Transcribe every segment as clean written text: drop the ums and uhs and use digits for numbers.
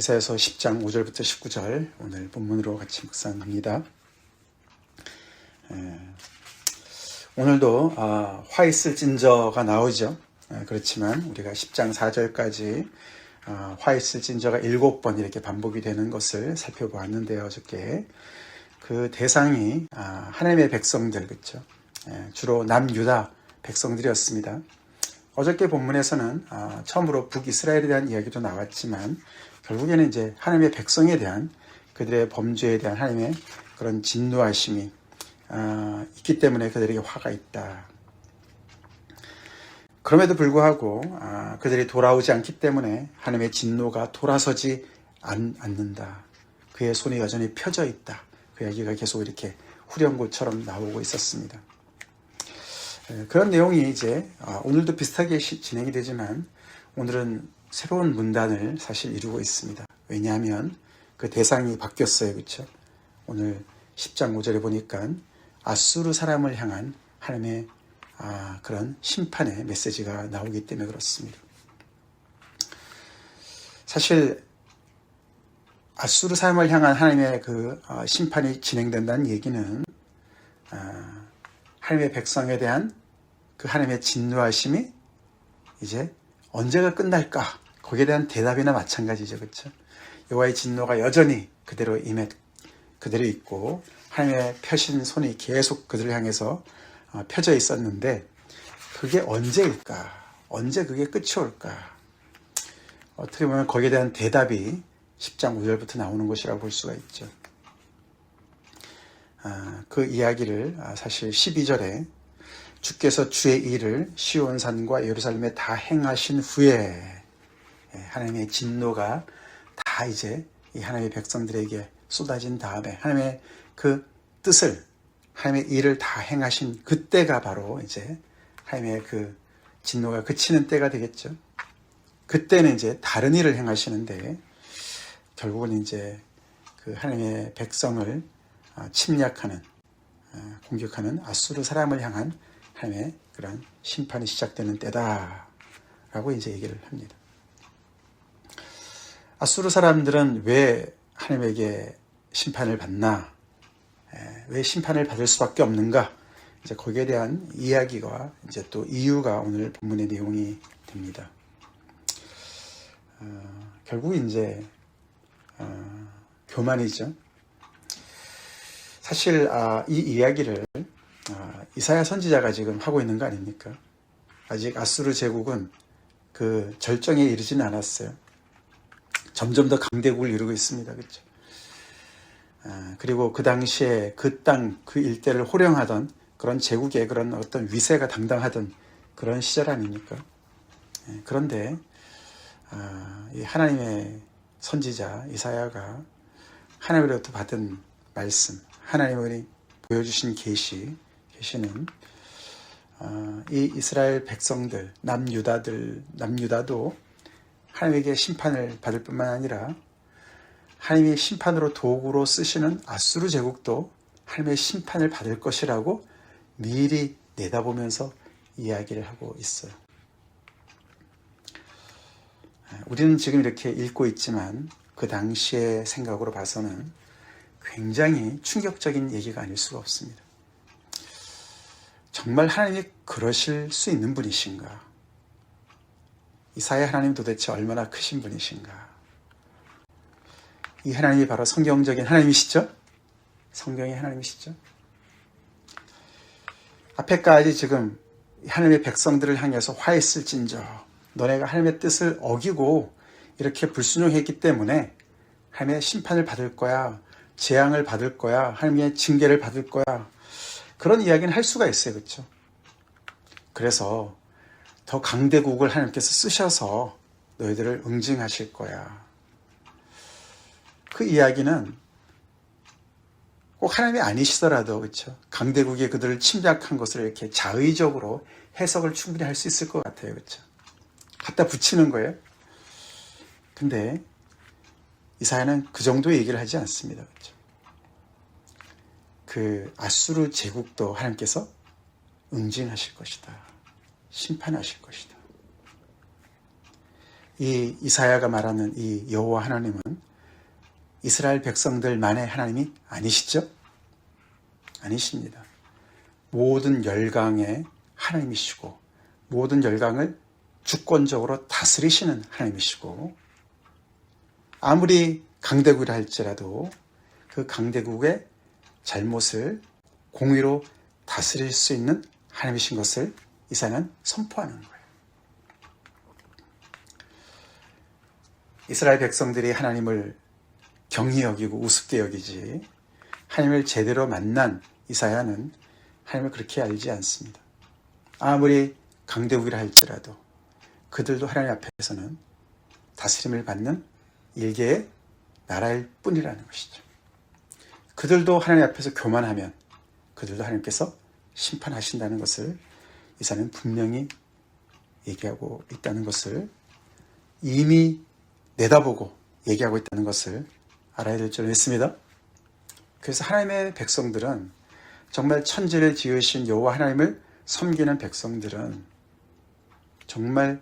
이사야서 10장 5절부터 19절 오늘 본문으로 같이 묵상합니다. 오늘도 화 있을 찐저가 나오죠. 그렇지만 우리가 10장 4절까지 화 있을 찐저가 7번 이렇게 반복이 되는 것을 살펴보았는데요. 어저께 그 대상이 하나님의 백성들, 그렇죠? 주로 남유다 백성들이었습니다. 어저께 본문에서는 처음으로 북이스라엘에 대한 이야기도 나왔지만 결국에는 이제 하나님의 백성에 대한 그들의 범죄에 대한 하나님의 그런 진노하심이 있기 때문에 그들에게 화가 있다. 그럼에도 불구하고 그들이 돌아오지 않기 때문에 하나님의 진노가 돌아서지 않는다. 그의 손이 여전히 펴져 있다. 그 이야기가 계속 이렇게 후렴구처럼 나오고 있었습니다. 그런 내용이 이제 오늘도 비슷하게 진행이 되지만 오늘은 새로운 문단을 사실 이루고 있습니다. 왜냐하면 그 대상이 바뀌었어요. 그렇죠? 오늘 10장 5절에 보니까 아수르 사람을 향한 하나님의 그런 심판의 메시지가 나오기 때문에 그렇습니다. 사실 아수르 사람을 향한 하나님의 그 심판이 진행된다는 얘기는 하나님의 백성에 대한 그 하나님의 진노하심이 이제 언제가 끝날까? 거기에 대한 대답이나 마찬가지죠. 그렇죠? 여호와의 진노가 여전히 그대로 있고 하나님의 펴신 손이 계속 그들을 향해서 펴져 있었는데 그게 언제일까? 언제 그게 끝이 올까? 어떻게 보면 거기에 대한 대답이 10장 5절부터 나오는 것이라고 볼 수가 있죠. 그 이야기를 사실 12절에 주께서 주의 일을 시온산과 예루살렘에 다 행하신 후에 하나님의 진노가 다 이제 이 하나님의 백성들에게 쏟아진 다음에 하나님의 그 뜻을 하나님의 일을 다 행하신 그때가 바로 이제 하나님의 그 진노가 그치는 때가 되겠죠. 그때는 이제 다른 일을 행하시는데 결국은 이제 그 하나님의 백성을 침략하는 공격하는 아수르 사람을 향한 하나님의 그런 심판이 시작되는 때다라고 이제 얘기를 합니다. 아수르 사람들은 왜 하나님에게 심판을 받나? 왜 심판을 받을 수밖에 없는가? 이제 거기에 대한 이야기가 이제 또 이유가 오늘 본문의 내용이 됩니다. 결국 이제 교만이죠. 사실 이 이야기를 이사야 선지자가 지금 하고 있는 거 아닙니까? 아직 아수르 제국은 그 절정에 이르지는 않았어요. 점점 더 강대국을 이루고 있습니다. 그렇죠? 그리고 그 당시에 그 땅, 그 일대를 호령하던 그런 제국의 그런 어떤 위세가 당당하던 그런 시절 아닙니까? 그런데 이 하나님의 선지자 이사야가 하나님으로부터 받은 말씀, 하나님이 보여주신 계시는 이 이스라엘 백성들, 남유다도 하나님에게 심판을 받을 뿐만 아니라 하나님의 심판으로 도구로 쓰시는 아수르 제국도 하나님의 심판을 받을 것이라고 미리 내다보면서 이야기를 하고 있어요. 우리는 지금 이렇게 읽고 있지만 그 당시의 생각으로 봐서는 굉장히 충격적인 얘기가 아닐 수가 없습니다. 정말 하나님이 그러실 수 있는 분이신가? 이사야 하나님 도대체 얼마나 크신 분이신가? 이 하나님이 바로 성경적인 하나님이시죠? 성경의 하나님이시죠? 앞에까지 지금 하나님의 백성들을 향해서 화했을진저 너네가 하나님의 뜻을 어기고 이렇게 불순종했기 때문에 하나님의 심판을 받을 거야, 재앙을 받을 거야, 하나님의 징계를 받을 거야, 그런 이야기는 할 수가 있어요. 그렇죠? 그래서 더 강대국을 하나님께서 쓰셔서 너희들을 응징하실 거야. 그 이야기는 꼭 하나님이 아니시더라도 그렇죠? 강대국이 그들을 침략한 것을 이렇게 자의적으로 해석을 충분히 할 수 있을 것 같아요. 그렇죠? 갖다 붙이는 거예요. 근데 이사야는 그 정도 얘기를 하지 않습니다. 그렇죠? 그 아수르 제국도 하나님께서 응징하실 것이다. 심판하실 것이다. 이 이사야가 말하는 이 여호와 하나님은 이스라엘 백성들만의 하나님이 아니시죠? 아니십니다. 모든 열강의 하나님이시고 모든 열강을 주권적으로 다스리시는 하나님이시고 아무리 강대국이라 할지라도 그 강대국의 잘못을 공의로 다스릴 수 있는 하나님이신 것을 이사야는 선포하는 거예요. 이스라엘 백성들이 하나님을 경히 여기고 우습게 여기지 하나님을 제대로 만난 이사야는 하나님을 그렇게 알지 않습니다. 아무리 강대국이라 할지라도 그들도 하나님 앞에서는 다스림을 받는 일개의 나라일 뿐이라는 것이죠. 그들도 하나님 앞에서 교만하면 그들도 하나님께서 심판하신다는 것을 이사야는 분명히 얘기하고 있다는 것을 이미 내다보고 얘기하고 있다는 것을 알아야 될 줄 믿습니다. 그래서 하나님의 백성들은 정말 천지를 지으신 여호와 하나님을 섬기는 백성들은 정말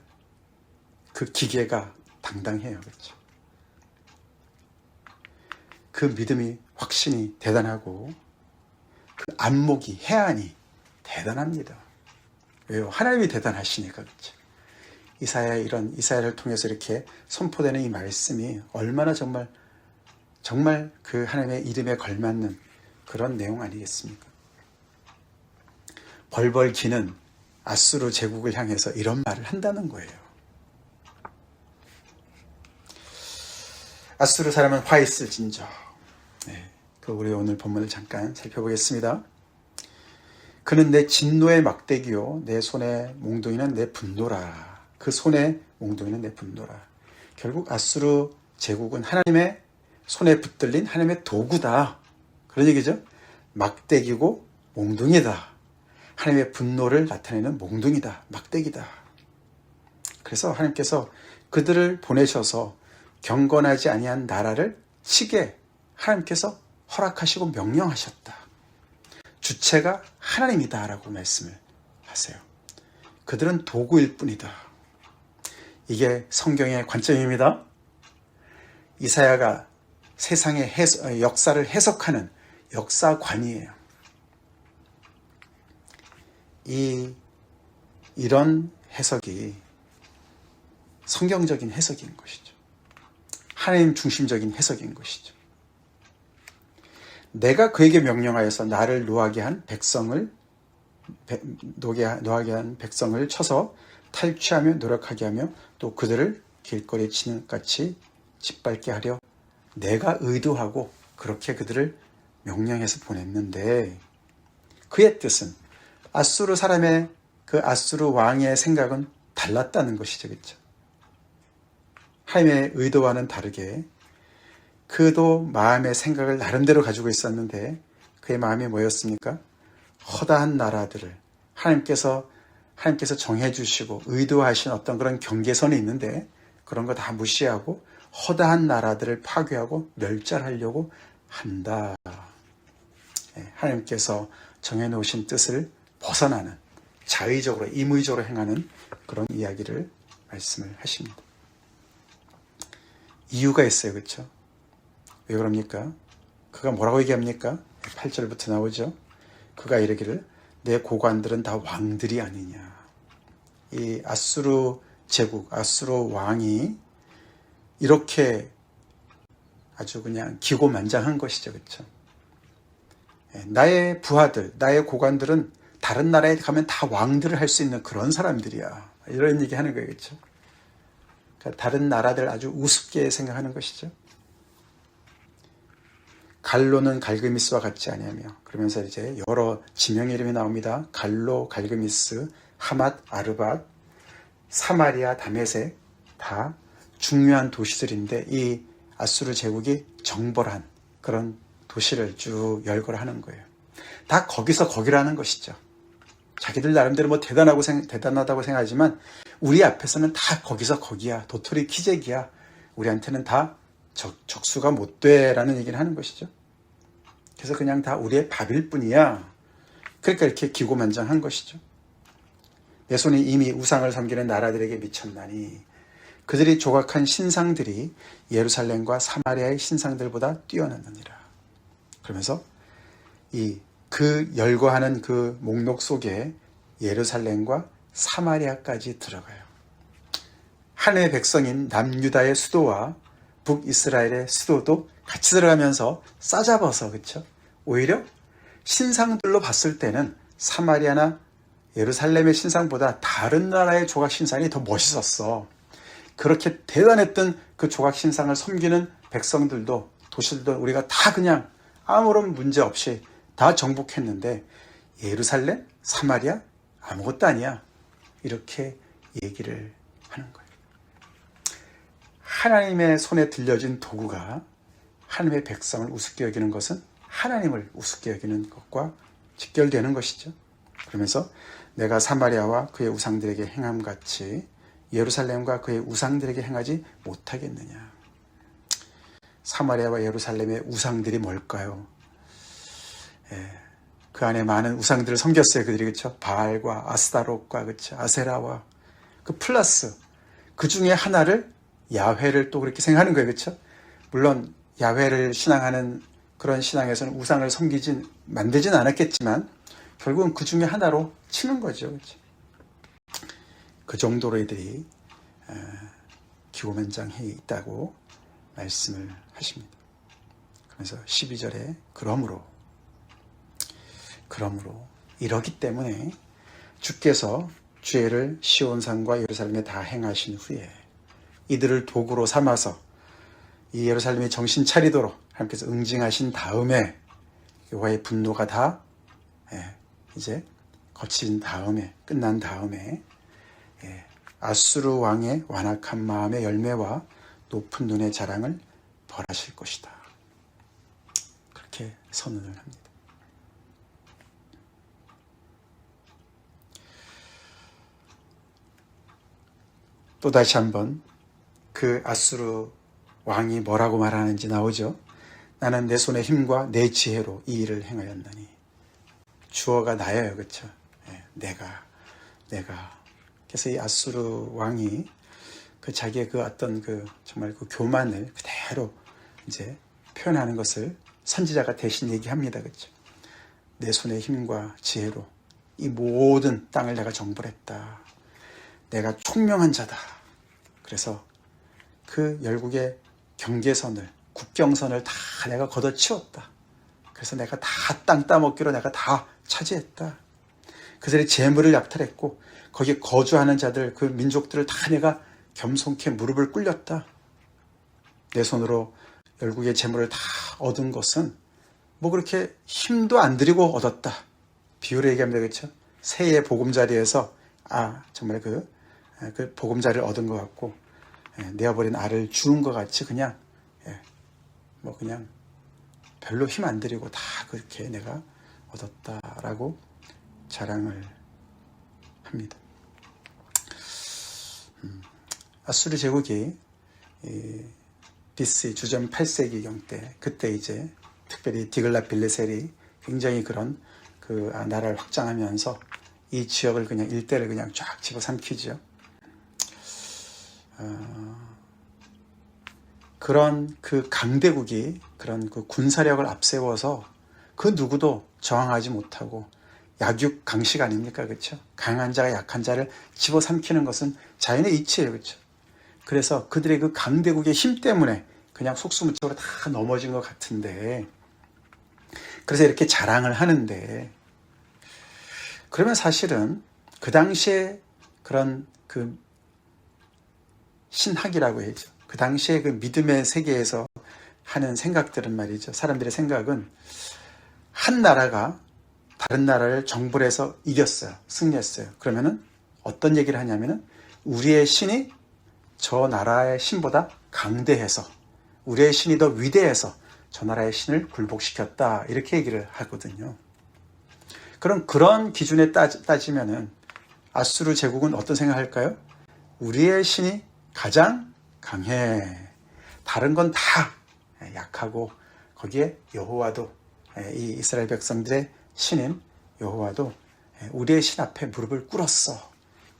그 기계가 당당해요. 그렇죠? 그 믿음이 확신이 대단하고 그 안목이 해안이 대단합니다. 왜요? 하나님이 대단하시니까 그렇죠. 이사야를 통해서 이렇게 선포되는 이 말씀이 얼마나 정말 그 하나님의 이름에 걸맞는 그런 내용 아니겠습니까? 벌벌 기는 아수르 제국을 향해서 이런 말을 한다는 거예요. 아수르 사람은 화 있을진저. 그 우리 오늘 본문을 잠깐 살펴보겠습니다. 그는 내 진노의 막대기요 내 손의 몽둥이는 내 분노라. 그 손의 몽둥이는 내 분노라. 결국 아수르 제국은 하나님의 손에 붙들린 하나님의 도구다. 그런 얘기죠. 막대기고 몽둥이다. 하나님의 분노를 나타내는 몽둥이다. 막대기다. 그래서 하나님께서 그들을 보내셔서 경건하지 아니한 나라를 치게 하나님께서 허락하시고 명령하셨다. 주체가 하나님이다라고 말씀을 하세요. 그들은 도구일 뿐이다. 이게 성경의 관점입니다. 이사야가 세상의 역사를 해석하는 역사관이에요. 이런 해석이 성경적인 해석인 것이죠. 하나님 중심적인 해석인 것이죠. 내가 그에게 명령하여서 나를 노하게 한 백성을 쳐서 탈취하며 노력하게 하며 또 그들을 길거리에 치는 같이 짓밟게 하려 내가 의도하고 그렇게 그들을 명령해서 보냈는데 그의 뜻은 아수르 사람의 그 아수르 왕의 생각은 달랐다는 것이죠. 그렇죠? 하나님의 의도와는 다르게 그도 마음의 생각을 나름대로 가지고 있었는데 그의 마음이 뭐였습니까? 허다한 나라들을 하나님께서 정해주시고 의도하신 어떤 그런 경계선이 있는데 그런 거 다 무시하고 허다한 나라들을 파괴하고 멸절하려고 한다. 하나님께서 정해놓으신 뜻을 벗어나는 자의적으로 임의적으로 행하는 그런 이야기를 말씀을 하십니다. 이유가 있어요. 그렇죠? 왜 그럽니까? 그가 뭐라고 얘기합니까? 8절부터 나오죠. 그가 이르기를 내 고관들은 다 왕들이 아니냐. 이 아수르 제국, 아수르 왕이 이렇게 아주 그냥 기고만장한 것이죠. 그렇죠? 나의 부하들, 나의 고관들은 다른 나라에 가면 다 왕들을 할 수 있는 그런 사람들이야. 이런 얘기 하는 거예요. 그렇죠? 그러니까 다른 나라들 아주 우습게 생각하는 것이죠. 갈로는 갈그미스와 같지 아니하며 그러면서 이제 여러 지명 이름이 나옵니다. 갈로, 갈그미스, 하맛, 아르밧, 사마리아, 다메섹 다 중요한 도시들인데 이 아수르 제국이 정벌한 그런 도시를 쭉 열거를 하는 거예요. 다 거기서 거기라는 것이죠. 자기들 나름대로 뭐 대단하다고 생각하지만 우리 앞에서는 다 거기서 거기야. 도토리 키재기야. 우리한테는 다 적수가 못 돼라는 얘기를 하는 것이죠. 그래서 그냥 다 우리의 밥일 뿐이야. 그러니까 이렇게 기고만장한 것이죠. 내 손이 이미 우상을 섬기는 나라들에게 미쳤나니 그들이 조각한 신상들이 예루살렘과 사마리아의 신상들보다 뛰어났느니라. 그러면서 그 열거하는 그 목록 속에 예루살렘과 사마리아까지 들어가요. 하나님의 백성인 남유다의 수도와 북이스라엘의 수도도 같이 들어가면서 싸잡아서, 그렇죠? 오히려 신상들로 봤을 때는 사마리아나 예루살렘의 신상보다 다른 나라의 조각 신상이 더 멋있었어. 그렇게 대단했던 그 조각 신상을 섬기는 백성들도, 도시들도 우리가 다 그냥 아무런 문제 없이 다 정복했는데 예루살렘, 사마리아 아무것도 아니야. 이렇게 얘기를 하는 거예요. 하나님의 손에 들려진 도구가 하나님의 백성을 우습게 여기는 것은 하나님을 우습게 여기는 것과 직결되는 것이죠. 그러면서 내가 사마리아와 그의 우상들에게 행함같이 예루살렘과 그의 우상들에게 행하지 못하겠느냐. 사마리아와 예루살렘의 우상들이 뭘까요? 그 안에 많은 우상들을 섬겼어요. 그들이, 그렇죠? 바알과 아스타롯과, 그렇죠? 아세라와 그 플러스 그 중에 하나를, 야훼를 또 그렇게 생각하는 거예요. 그렇죠? 물론 야훼를 신앙하는 그런 신앙에서는 우상을 만들진 않았겠지만 결국은 그 중에 하나로 치는 거죠. 그렇죠? 그 정도로 이들이 기고만장해 있다고 말씀을 하십니다. 그래서 12절에 그러므로 이러기 때문에 주께서 죄를 시온산과 예루살렘에 다 행하신 후에 이들을 도구로 삼아서 이 예루살렘이 정신 차리도록 하나님께서 응징하신 다음에 여호와의 분노가 다 이제 거친 다음에, 끝난 다음에 아수르 왕의 완악한 마음의 열매와 높은 눈의 자랑을 벌하실 것이다. 그렇게 선언을 합니다. 또 다시 한번 그 아수르 왕이 뭐라고 말하는지 나오죠. 나는 내 손의 힘과 내 지혜로 이 일을 행하였나니. 주어가 나예요. 그렇죠? 내가. 그래서 이 아수르 왕이 그 자기의 그 어떤 그 정말 그 교만을 그대로 이제 표현하는 것을 선지자가 대신 얘기합니다. 그렇죠? 내 손의 힘과 지혜로 이 모든 땅을 내가 정벌했다. 내가 총명한 자다. 그래서 그 열국의 경계선을, 국경선을 다 내가 걷어치웠다. 그래서 내가 다 땅 따먹기로 내가 다 차지했다. 그들의 재물을 약탈했고 거기에 거주하는 자들, 그 민족들을 다 내가 겸손케 무릎을 꿇렸다. 내 손으로 열국의 재물을 다 얻은 것은 뭐 그렇게 힘도 안 들이고 얻었다. 비유를 얘기하면 되겠죠. 새의 보금자리에서 정말 그 보금자리를 얻은 것 같고 내어버린 알을 주운 것 같이 그냥 그냥 별로 힘 안 들이고 다 그렇게 내가 얻었다라고 자랑을 합니다. 아수르 제국이 BC 주전 8세기경 때, 그때 이제 특별히 디글랏빌레셀이 굉장히 그런 그 나라를 확장하면서 이 지역을 그냥 일대를 그냥 쫙 집어삼키죠. 그런 그 강대국이 그런 그 군사력을 앞세워서 그 누구도 저항하지 못하고 약육 강식 아닙니까? 그렇죠? 강한 자가 약한 자를 집어삼키는 것은 자연의 이치예요. 그렇죠? 그래서 그들의 그 강대국의 힘 때문에 그냥 속수무책으로 다 넘어진 것 같은데, 그래서 이렇게 자랑을 하는데, 그러면 사실은 그 당시에 그런 그 신학이라고 해야죠. 그 당시에 그 믿음의 세계에서 하는 생각들은 말이죠. 사람들의 생각은 한 나라가 다른 나라를 정벌해서 이겼어요. 승리했어요. 그러면은 어떤 얘기를 하냐면은 우리의 신이 저 나라의 신보다 강대해서, 우리의 신이 더 위대해서 저 나라의 신을 굴복시켰다. 이렇게 얘기를 하거든요. 그럼 그런 기준에 따지면은 아수르 제국은 어떤 생각할까요? 우리의 신이 가장 강해. 다른 건 다 약하고 거기에 여호와도, 이 이스라엘 백성들의 신인 여호와도 우리의 신 앞에 무릎을 꿇었어.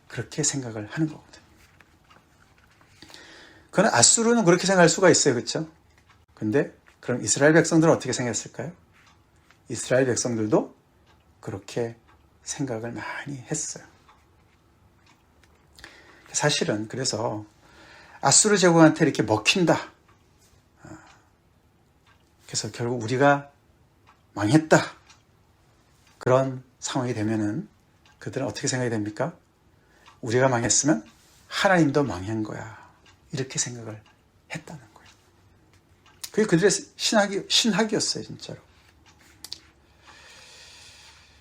그렇게 생각을 하는 거거든요. 그건 앗수르는 그렇게 생각할 수가 있어요. 그렇죠? 근데 그럼 이스라엘 백성들은 어떻게 생각했을까요? 이스라엘 백성들도 그렇게 생각을 많이 했어요. 사실은 그래서 앗수르 제국한테 이렇게 먹힌다. 그래서 결국 우리가 망했다. 그런 상황이 되면은 그들은 어떻게 생각이 됩니까? 우리가 망했으면 하나님도 망한 거야. 이렇게 생각을 했다는 거예요. 그게 그들의 신학이었어요, 진짜로.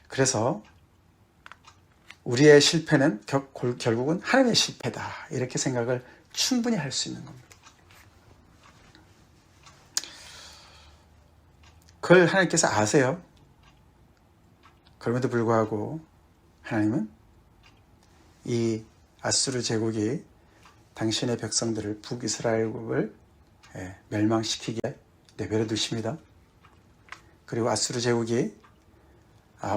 그래서 우리의 실패는 결국은 하나님의 실패다. 이렇게 생각을 충분히 할 수 있는 겁니다. 그걸 하나님께서 아세요. 그럼에도 불구하고 하나님은 이 앗수르 제국이 당신의 백성들을 북이스라엘국을 멸망시키게 내버려 두십니다. 그리고 앗수르 제국이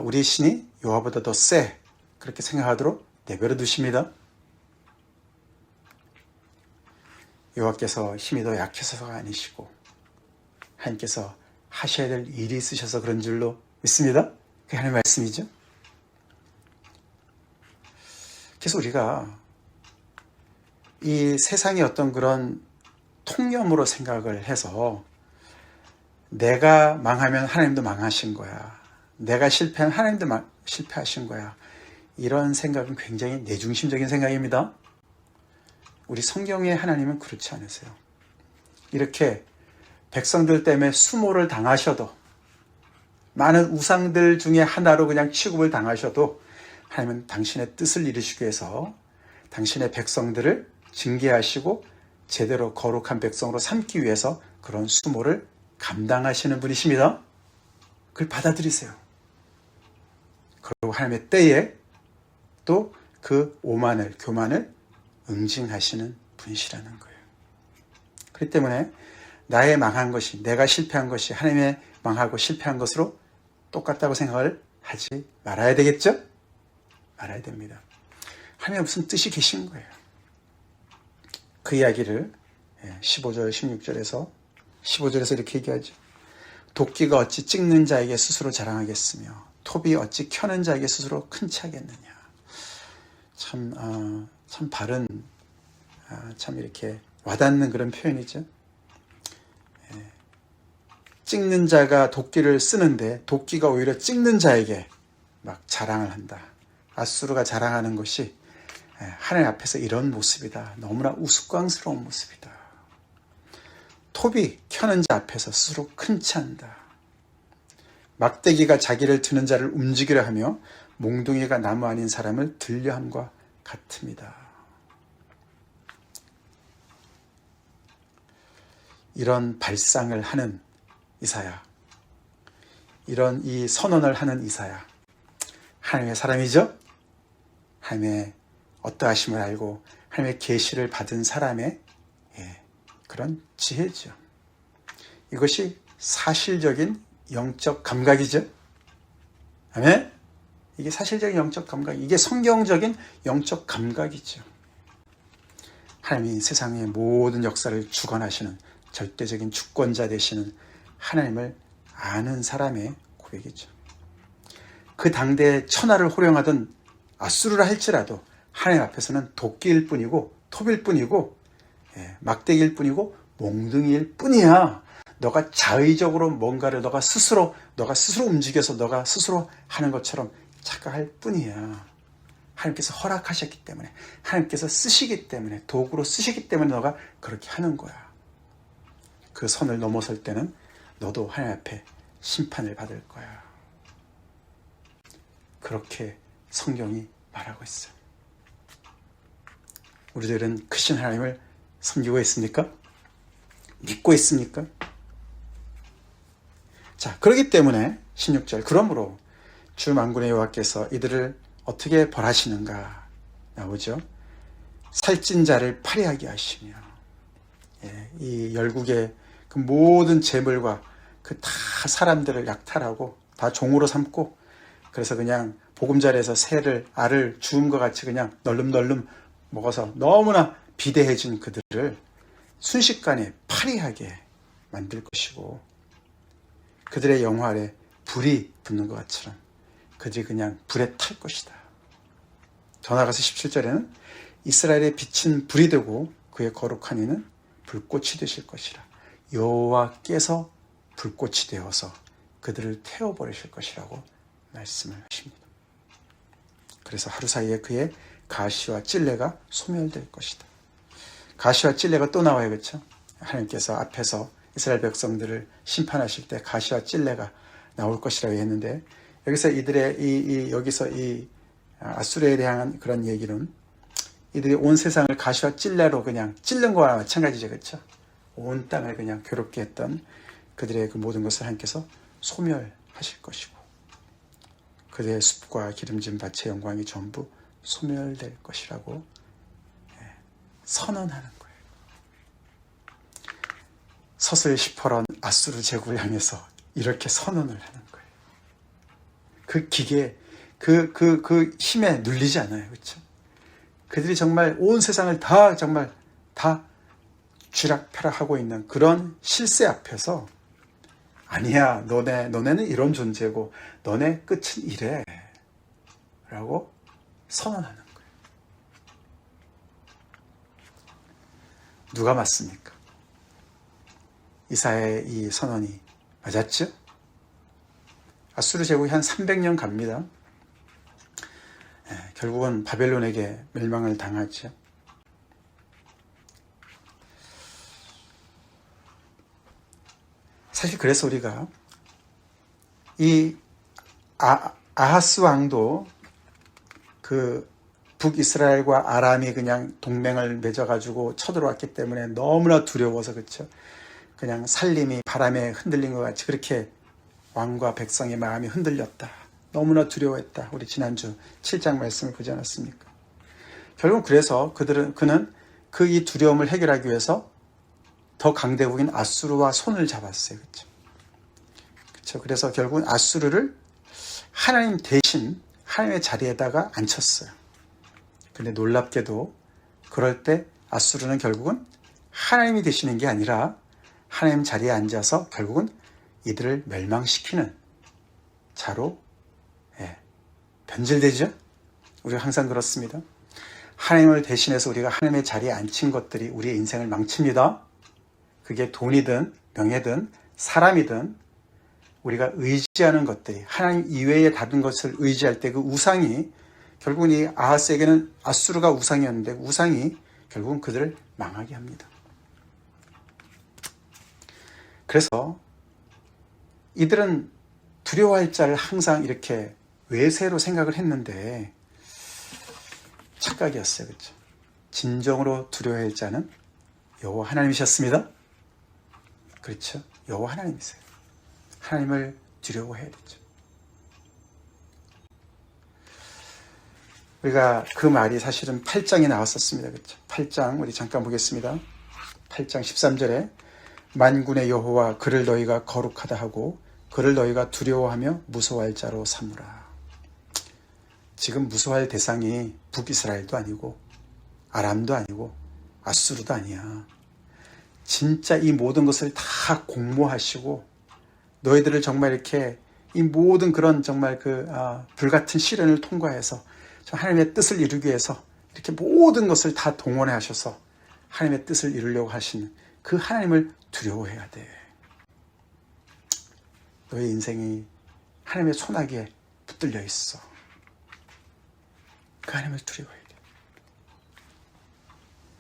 우리 신이 여호와보다 더 세 그렇게 생각하도록 내버려 두십니다. 여호와께서 힘이 더 약해서가 아니시고 하나님께서 하셔야 될 일이 있으셔서 그런 줄로 믿습니다. 그게 하나님의 말씀이죠. 그래서 우리가 이 세상의 어떤 그런 통념으로 생각을 해서 내가 망하면 하나님도 망하신 거야. 내가 실패하면 하나님도 실패하신 거야. 이런 생각은 굉장히 내중심적인 생각입니다. 우리 성경의 하나님은 그렇지 않으세요. 이렇게 백성들 때문에 수모를 당하셔도 많은 우상들 중에 하나로 그냥 취급을 당하셔도 하나님은 당신의 뜻을 이루시기 위해서 당신의 백성들을 징계하시고 제대로 거룩한 백성으로 삼기 위해서 그런 수모를 감당하시는 분이십니다. 그걸 받아들이세요. 그리고 하나님의 때에 또 그 오만을, 교만을 응징하시는 분이시라는 거예요. 그렇기 때문에 나의 망한 것이, 내가 실패한 것이 하나님의 망하고 실패한 것으로 똑같다고 생각을 하지 말아야 되겠죠? 말아야 됩니다. 하나님의 무슨 뜻이 계신 거예요. 그 이야기를 15절, 15절에서 이렇게 얘기하죠. 도끼가 어찌 찍는 자에게 스스로 자랑하겠으며 톱이 어찌 켜는 자에게 스스로 큰 차겠느냐. 참 바른, 참 이렇게 와닿는 그런 표현이죠. 찍는 자가 도끼를 쓰는데 도끼가 오히려 찍는 자에게 막 자랑을 한다. 앗수르가 자랑하는 것이 하나님 앞에서 이런 모습이다. 너무나 우스꽝스러운 모습이다. 톱이 켜는 자 앞에서 스스로 큰 찬다. 막대기가 자기를 드는 자를 움직이려 하며 몽둥이가 나무 아닌 사람을 들려함과 같습니다. 이런 발상을 하는 이사야, 이런 이 선언을 하는 이사야, 하나님의 사람이죠? 하나님의 어떠하심을 알고 하나님의 계시를 받은 사람의 그런 지혜죠. 이것이 사실적인 영적 감각이죠. 아멘? 이게 사실적인 영적 감각, 이게 성경적인 영적 감각이죠. 하나님이 세상의 모든 역사를 주관하시는 절대적인 주권자 되시는 하나님을 아는 사람의 고백이죠. 그 당대의 천하를 호령하던 앗수르라 할지라도 하나님 앞에서는 도끼일 뿐이고 톱일 뿐이고 막대기일 뿐이고 몽둥이일 뿐이야. 너가 자의적으로 뭔가를 너가 스스로 움직여서 너가 스스로 하는 것처럼 착각할 뿐이야. 하나님께서 허락하셨기 때문에, 하나님께서 쓰시기 때문에, 도구로 쓰시기 때문에 너가 그렇게 하는 거야. 그 선을 넘어설 때는 너도 하나님 앞에 심판을 받을 거야. 그렇게 성경이 말하고 있어요. 우리들은 크신 하나님을 섬기고 있습니까? 믿고 있습니까? 자, 그렇기 때문에 16절, 그러므로 주 만군의 여호와께서 이들을 어떻게 벌하시는가 나오죠. 살찐 자를 파리하게 하시며, 이 열국의 그 모든 재물과 그 다 사람들을 약탈하고 다 종으로 삼고, 그래서 그냥 보금자리에서 알을 주움과 같이 그냥 널름널름 먹어서 너무나 비대해진 그들을 순식간에 파리하게 만들 것이고 그들의 영화 아래 불이 붙는 것 같처럼 그들이 그냥 불에 탈 것이다. 더 나아가서 17절에는 이스라엘의 빛은 불이 되고 그의 거룩한 이는 불꽃이 되실 것이라. 여호와께서 불꽃이 되어서 그들을 태워버리실 것이라고 말씀을 하십니다. 그래서 하루 사이에 그의 가시와 찔레가 소멸될 것이다. 가시와 찔레가 또 나와요. 그렇죠? 하나님께서 앞에서 이스라엘 백성들을 심판하실 때 가시와 찔레가 나올 것이라고 했는데 여기서 이들의 여기서 이 아수르에 대한 그런 얘기는 이들이 온 세상을 가시와 찔레로 그냥 찔른 거와 마찬가지죠. 그렇죠? 온 땅을 그냥 괴롭게 했던 그들의 그 모든 것을 하나님께서 소멸하실 것이고 그들의 숲과 기름진 밭의 영광이 전부 소멸될 것이라고 선언하는 거예요. 서슬 10%런 아수르 제국을 향해서 이렇게 선언을 하는 거예요. 그 기계, 그 힘에 눌리지 않아요. 그렇죠? 그들이 정말 온 세상을 다 쥐락펴락하고 있는 그런 실세 앞에서 아니야, 너네는 이런 존재고 너네 끝은 이래 라고 선언하는 거예요. 누가 맞습니까? 이사야의 이 선언이 맞았죠? 아수르 제국이 한 300년 갑니다. 결국은 바벨론에게 멸망을 당하죠. 사실 그래서 우리가 이 아하스 왕도 그 북이스라엘과 아람이 그냥 동맹을 맺어가지고 쳐들어왔기 때문에 너무나 두려워서 그렇죠. 그냥 살림이 바람에 흔들린 것 같이 그렇게 왕과 백성의 마음이 흔들렸다. 너무나 두려워했다. 우리 지난주 7장 말씀을 보지 않았습니까? 결국 그래서 그는 그 이 두려움을 해결하기 위해서 더 강대국인 아수르와 손을 잡았어요. 그렇죠? 그래서 결국은 아수르를 하나님 대신 하나님의 자리에다가 앉혔어요. 근데 놀랍게도 그럴 때 아수르는 결국은 하나님이 되시는 게 아니라 하나님 자리에 앉아서 결국은 이들을 멸망시키는 자로 변질되죠. 우리가 항상 그렇습니다. 하나님을 대신해서 우리가 하나님의 자리에 앉힌 것들이 우리의 인생을 망칩니다. 그게 돈이든 명예든 사람이든 우리가 의지하는 것들이 하나님 이외에 다른 것을 의지할 때 그 우상이 결국은 이 아하스에게는 아수르가 우상이었는데 우상이 결국은 그들을 망하게 합니다. 그래서 이들은 두려워할 자를 항상 이렇게 외세로 생각을 했는데 착각이었어요. 그렇죠? 진정으로 두려워할 자는 여호와 하나님이셨습니다. 그렇죠? 여호와 하나님이세요. 하나님을 두려워해야 되죠. 우리가 그 말이 사실은 8장에 나왔었습니다. 그렇죠? 8장 우리 잠깐 보겠습니다. 8장 13절에 만군의 여호와 그를 너희가 거룩하다 하고 그를 너희가 두려워하며 무서워할 자로 삼으라. 지금 무서워할 대상이 북이스라엘도 아니고 아람도 아니고 아수르도 아니야. 진짜 이 모든 것을 다 공모하시고 너희들을 정말 이렇게 이 모든 그런 정말 불같은 시련을 통과해서 하나님의 뜻을 이루기 위해서 이렇게 모든 것을 다 동원해 하셔서 하나님의 뜻을 이루려고 하시는 그 하나님을 두려워해야 돼. 너의 인생이 하나님의 손아귀에 붙들려 있어. 그 하나님을 두려워해야 돼.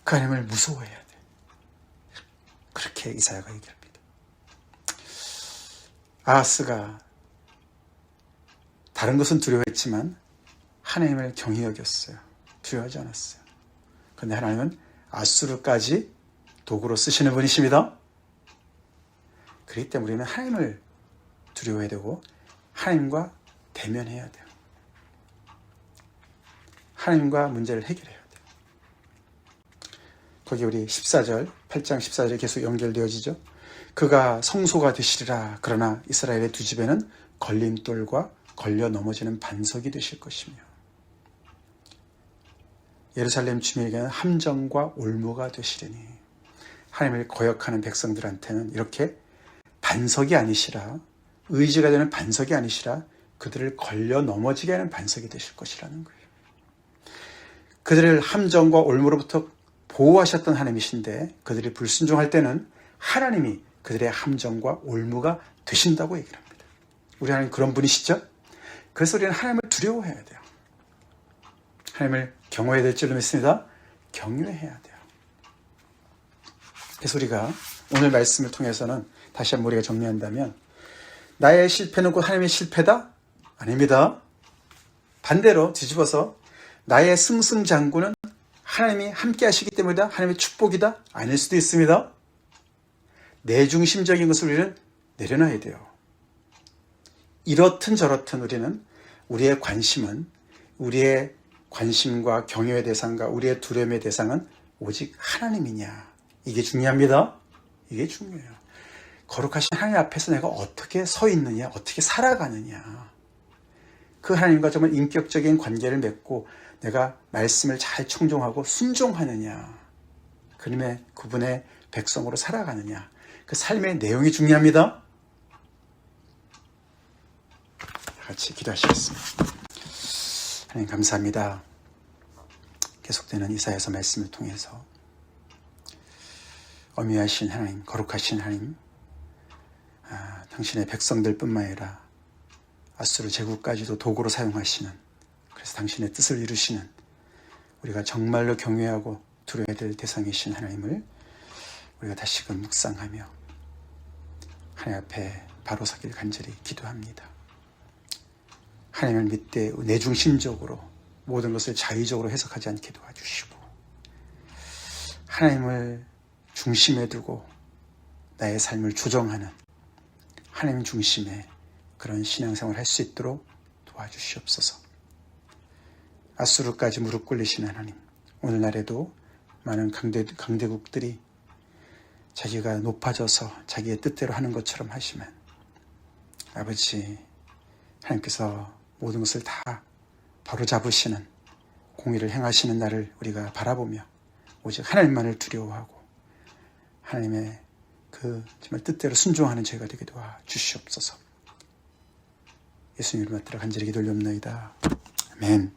그 하나님을 무서워해야 돼. 그렇게 이사야가 얘기합니다. 아하스가 다른 것은 두려워했지만 하나님을 경히 여겼어요. 두려워하지 않았어요. 그런데 하나님은 아수르까지 도구로 쓰시는 분이십니다. 그렇기 때문에 우리는 하나님을 두려워해야 되고 하나님과 대면해야 돼요. 하나님과 문제를 해결해야 돼요. 거기 우리 14절, 8장 14절에 계속 연결되어지죠. 그가 성소가 되시리라. 그러나 이스라엘의 두 집에는 걸림돌과 걸려 넘어지는 반석이 되실 것이며 예루살렘 주민에게는 함정과 올무가 되시리니 하나님을 거역하는 백성들한테는 이렇게 반석이 아니시라, 의지가 되는 반석이 아니시라 그들을 걸려 넘어지게 하는 반석이 되실 것이라는 거예요. 그들을 함정과 올무로부터 보호하셨던 하나님이신데 그들이 불순종할 때는 하나님이 그들의 함정과 올무가 되신다고 얘기를 합니다. 우리 하나님 그런 분이시죠? 그래서 우리는 하나님을 두려워해야 돼요. 하나님을 경외해야 될 줄로 믿습니다. 경외해야 돼요. 그래서 우리가 오늘 말씀을 통해서는 다시 한번 우리가 정리한다면 나의 실패는 곧 하나님의 실패다? 아닙니다. 반대로 뒤집어서 나의 승승장구는 하나님이 함께 하시기 때문이다? 하나님의 축복이다? 아닐 수도 있습니다. 내중심적인 것을 우리는 내려놔야 돼요. 이렇든 저렇든 우리는 우리의 관심과 경외의 대상과 우리의 두려움의 대상은 오직 하나님이냐. 이게 중요합니다. 이게 중요해요. 거룩하신 하나님 앞에서 내가 어떻게 서 있느냐, 어떻게 살아가느냐. 그 하나님과 정말 인격적인 관계를 맺고 내가 말씀을 잘 청종하고 순종하느냐. 그분의 백성으로 살아가느냐. 그 삶의 내용이 중요합니다. 같이 기도하시겠습니다. 하나님 감사합니다. 계속되는 이사야서 말씀을 통해서 엄위하신 하나님, 거룩하신 하나님, 당신의 백성들뿐만 아니라 아수르 제국까지도 도구로 사용하시는, 그래서 당신의 뜻을 이루시는 우리가 정말로 경외하고 두려워야 될 대상이신 하나님을 우리가 다시금 묵상하며 하나님 앞에 바로 서길 간절히 기도합니다. 하나님을 믿되 내중심적으로 모든 것을 자의적으로 해석하지 않게 도와주시고 하나님을 중심에 두고 나의 삶을 조정하는 하나님 중심의 그런 신앙생활을 할 수 있도록 도와주시옵소서. 아수르까지 무릎 꿇리신 하나님, 오늘날에도 많은 강대국들이 자기가 높아져서 자기의 뜻대로 하는 것처럼 하시면 아버지 하나님께서 모든 것을 다 바로잡으시는 공의를 행하시는 날을 우리가 바라보며 오직 하나님만을 두려워하고 하나님의 그 정말 뜻대로 순종하는 저희가 되게 도와주시옵소서. 예수님 이름으로 간절히 기도 올려옵나이다. 아멘.